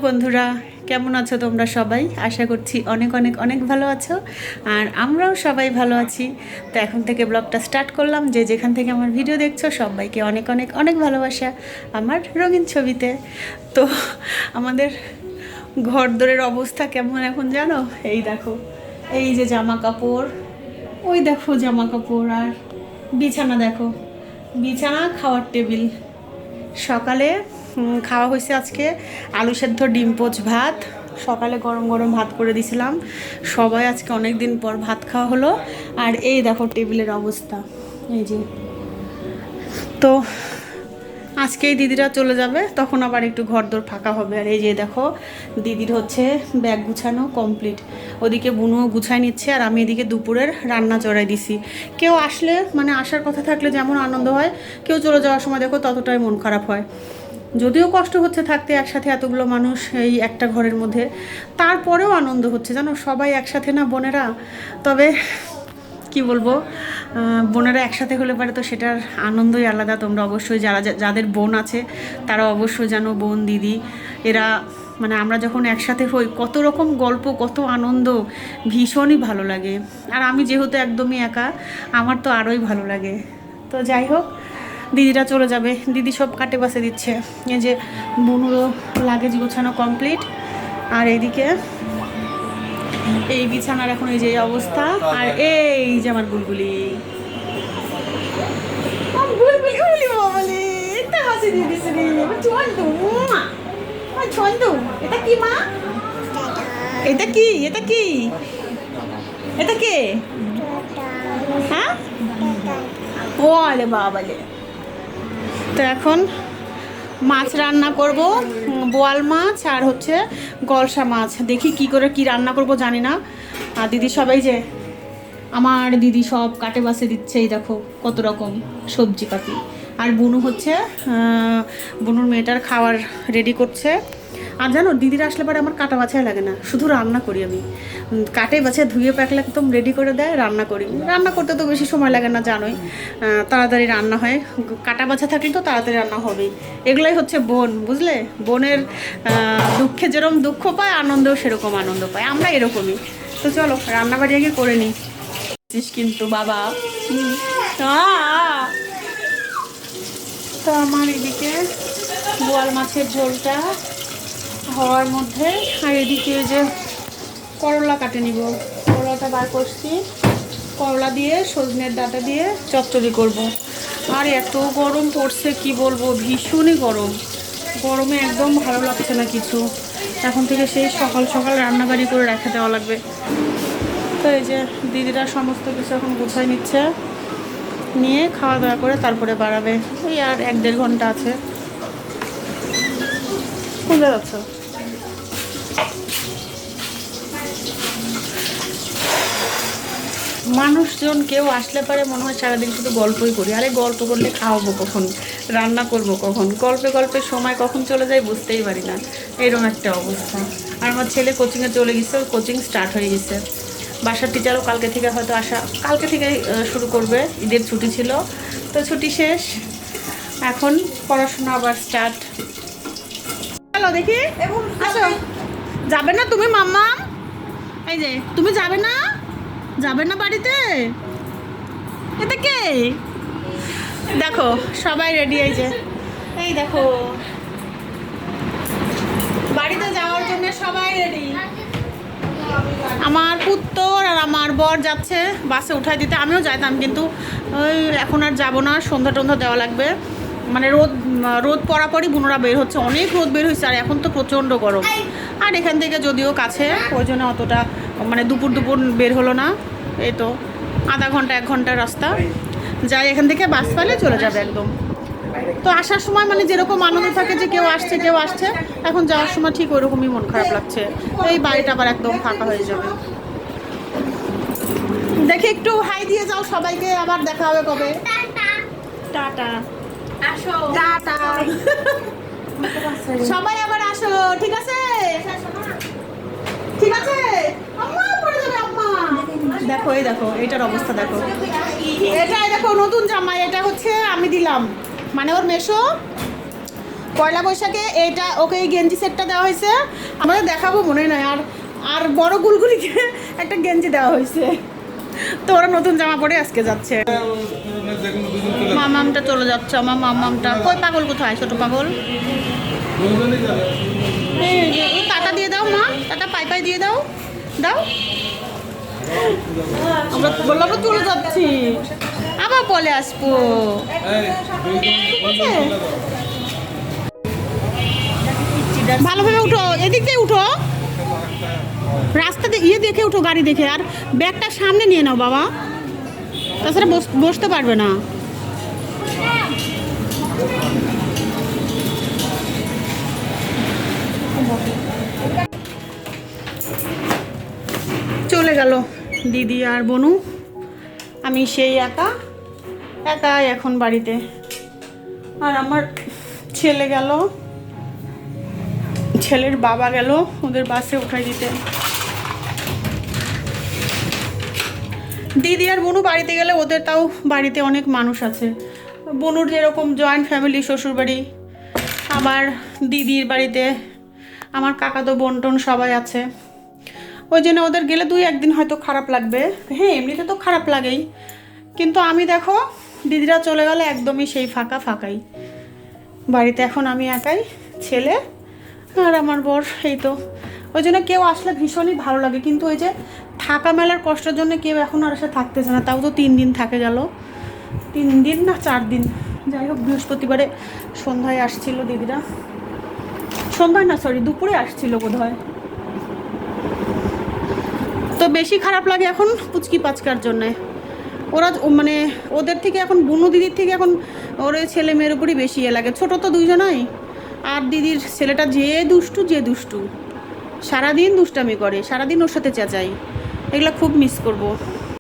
বন্ধুরা, কেমন আছো তোমরা সবাই? আশা করছি অনেক অনেক অনেক ভালো আছো, আর আমরাও সবাই ভালো আছি। তো এখন থেকে ব্লগটা স্টার্ট করলাম। যে যেখান থেকে আমার ভিডিও দেখছো সবাইকে অনেক অনেক অনেক ভালোবাসা আমার রঙিন ছবিতে। তো আমাদের ঘর দোরের অবস্থা কেমন এখন জানো? এই দেখো, এই যে জামা কাপড়, ওই দেখো জামা কাপড়, আর বিছানা দেখো, বিছানা, খাওয়ার টেবিল। সকালে খাওয়া হয়েছে আজকে আলু সেদ্ধ, ডিম পোচ, ভাত। সকালে গরম গরম ভাত করে দিয়েছিলাম। সবাই আজকে অনেক দিন পর ভাত খাওয়া হলো। আর এই দেখো টেবিলের অবস্থা, এই যে। তো আজকেই দিদিরা চলে যাবে, তখন আবার একটু ঘরদোর ফাঁকা হবে। আর এই যে দেখো, দিদির হচ্ছে ব্যাগ গুছানো কমপ্লিট। ওদিকে বুনুও গুছাই নিচ্ছে, আর আমি এদিকে দুপুরের রান্না চড়াই দিছি। কেউ আসলে, মানে আসার কথা থাকলে যেমন আনন্দ হয়, কেউ চলে যাওয়ার সময় দেখো ততটাই মন খারাপ হয়। যদিও কষ্ট হচ্ছে থাকতে একসাথে এতগুলো মানুষ এই একটা ঘরের মধ্যে, তারপরেও আনন্দ হচ্ছে জানো, সবাই একসাথে না বোনেরা। তবে কি বলবো, বোনেরা একসাথে হলে পারে তো সেটার আনন্দই আলাদা। তোমরা অবশ্যই যারা যাদের বোন আছে তারা অবশ্যই জানো, বোন দিদি এরা, মানে আমরা যখন একসাথে হই কত রকম গল্প, কত আনন্দ, ভীষণই ভালো লাগে। আর আমি যেহেতু একদমই একা, আমার তো আরোই ভালো লাগে। তো যাই হোক, দিদিরা চলে যাবে, দিদি সব কাটে বাসে দিচ্ছে। এই যে বুনুরও লাগেজ গোছানো কমপ্লিট। আর এইদিকে এই বিছানার এখন এই যে অবস্থা। আর এই যে আমার বুলবুলি, এটা কি মা? এটা কি? এটা কি? এটা কে? হ্যাঁ, ও আরে বাবালে। তো এখন মাছ রান্না করব, বোয়াল মাছ আর হচ্ছে গলসা মাছ। দেখি কি করে কি রান্না করব জানি না। আর দিদি সবাই যে, আমার দিদি সব কাটে বাসে দিচ্ছে, এই দেখো কত রকম সবজি পাতি। আর বুনু হচ্ছে বুনুর মেয়েটার খাবার রেডি করছে। আর জানো, দিদিরা আসলে পরে আমার কাটা বাছাই লাগে না, শুধু রান্না করি আমি। কাটে বাছায় ধুয়ে প্যাকলে একদম রেডি করে দেয়, রান্না করি। রান্না করতে তো বেশি সময় লাগে না জানোই, তাড়াতাড়ি রান্না হয়। কাটা বাছা থাকলে তো তাড়াতাড়ি রান্না হবেই। এগুলাই হচ্ছে বোন, বুঝলে? বোনের দুঃখে যেরকম দুঃখ পায়, আনন্দেও সেরকম আনন্দ পায়। আমরা এরকমই। তো চলো রান্নাবাড়ি আগে করে নিই। কিন্তু বাবা, তো আমার এদিকে বোয়াল মাছের ঝোলটা হওয়ার মধ্যে, আর এদিকে যে করলা কাটে নিব, করলাটা বার করছি। করলা দিয়ে সজনের ডাঁটা দিয়ে চচ্চড়ি করব। আর এত গরম পড়ছে কি বলবো, ভীষণই গরম। গরমে একদম ভালো লাগছে না কিছু। এখন থেকে সেই সকাল সকাল রান্নাবাড়ি করে রেখে দেওয়া লাগবে। তো এই যে দিদিরা সমস্ত কিছু এখন গুছাই নিচ্ছে, নিয়ে খাওয়া দাওয়া করে তারপরে বাড়াবে। ওই আর 1-1.5 ঘন্টা আছে। কোথায় যাচ্ছ? মানুষজন কেউ আসলে পারে মনে হয় সারাদিন শুধু গল্পই করি। আরে গল্প করলে খাওয়াবো কখন, রান্না করব কখন, গল্পে গল্পে সময় কখন চলে যায় বুঝতেই পারি না। এরকম একটা অবস্থা। আর আমার ছেলে কোচিংয়ে চলে গেছে, কোচিং স্টার্ট হয়ে গেছে। বাসার টিচারও কালকে থেকে হয়তো আসা, কালকে থেকে শুরু করবে। ঈদের ছুটি ছিল, তো ছুটি শেষ, এখন পড়াশোনা আবার স্টার্ট। চলো দেখি, আসো। যাবে না তুমি মাম্মা? এই যে তুমি যাবে না, যাবে না বাড়িতে? এটা কে? দেখো সবাই রেডি। এই যে, এই দেখো বাড়িতে যাওয়ার জন্য সবাই রেডি। আমার পুত্তর আর আমার বর যাচ্ছে বাসে উঠাই দিতে। আমিও যাইতাম, কিন্তু ওই এখন আর যাবো না, সন্ধ্যা টন্ধ্যা দেওয়া লাগবে। মানে রোদ পরাপরই বুনোরা বের হচ্ছে, অনেক রোদ বের হয়েছে। আর এখন তো প্রচণ্ড গরম। আর এখান থেকে যদিও কাছে, ওই জন্য অতটা মানে দুপুর বের হলো না। এই তো আধা ঘন্টা 1 ঘন্টার রাস্তা যাই, এখান থেকে বাস পেলে চলে যাবে একদম। তো আসার সময় মানে যেরকম আনন্দ থাকে যে কেউ আসছে কেউ আসছে, এখন যাওয়ার সময় ঠিক ওরকমই মন খারাপ লাগছে। এই বাড়িটা আবার একদম ফাঁকা হয়ে যাবে। দেখি একটু হাই দিয়ে যাও সবাইকে, আবার দেখা হবে কবে। টাটা, আসো টাটা। সবাই আবার আসো, ঠিক আছে? ঠিক আছে। আম্মা পড়ে যাবে আম্মা। দেখো এই দেখো, এটার অবস্থা দেখো। এটা দেখো নতুন জামা, এটা হচ্ছে আমি দিলাম, মানে ওর মেশো পয়লা বৈশাখে এইটা ওকে এই গেঞ্জি সেটটা দেওয়া হয়েছে, আমাদের দেখাবো মনে নয়। আর আর বড় গুলগুলিকে একটা গেঞ্জি দেওয়া হয়েছে, তো ওরা নতুন জামা পরে আজকে যাচ্ছে। মামামটা চলে যাচ্ছে, আমার মামামটা। কই পাগল কোথায়, ছোট পাগল? টাটা দিয়ে দাও মা, টাটা পাই পাই দিয়ে দাও, দাও। আমরা বললাম চলে যাচ্ছি, আবার বলে আসবো। ভালোভাবে উঠো, এদিক দিয়ে উঠো, রাস্তা ইয়ে দেখে উঠো, গাড়ি দেখে। আর ব্যাগটা সামনে নিয়ে নাও বাবা, তাছাড়া বসতে পারবে না। চলে গেল দিদি আর বনু, আমি সেই একা একাই এখন বাড়িতে। আর আমার ছেলে গেল, ছেলের বাবা গেল ওদের বাসে উঠাই দিতে। দিদি আর বনু বাড়িতে গেলে ওদের তাও বাড়িতে অনেক মানুষ আছে। বনুর যেরকম জয়েন্ট ফ্যামিলি, শ্বশুরবাড়ি, আবার দিদির বাড়িতে আমার কাকাতো বোন টোন সবাই আছে। ওই জন্য ওদের গেলে 2-1 দিন হয়তো খারাপ লাগবে, হ্যাঁ এমনিতে তো খারাপ লাগেই, কিন্তু আমি দেখো দিদিরা চলে গেলে একদমই সেই ফাঁকা ফাঁকাই বাড়িতে। এখন আমি একাই, ছেলে আর আমার বর, এই তো। ওই জন্য কেউ আসলে ভীষণই ভালো লাগে, কিন্তু ওই যে থাকা মেলার কষ্টের জন্য কেউ এখন আর এসে থাকতেছে না। তাও তো 3 দিন থাকে গেল, 3 দিন না 4 দিন, যাই হোক। বৃহস্পতিবারে সন্ধ্যায় আসছিল দিদিরা, সন্ধ্যায় না সরি দুপুরে আসছিল বোধ হয়। তো বেশি খারাপ লাগে এখন পুচকি পাচকার জন্যে। ওরা মানে ওদের থেকে এখন বুনু দিদির থেকে এখন ওর ছেলে মেয়ের উপরই বেশি লাগে। ছোটো তো 2 জনাই, আর দিদির ছেলেটা যে দুষ্টু, সারাদিন দুষ্টামি করে, সারাদিন ওর সাথে চেঁচাই। এগুলো খুব মিস করব।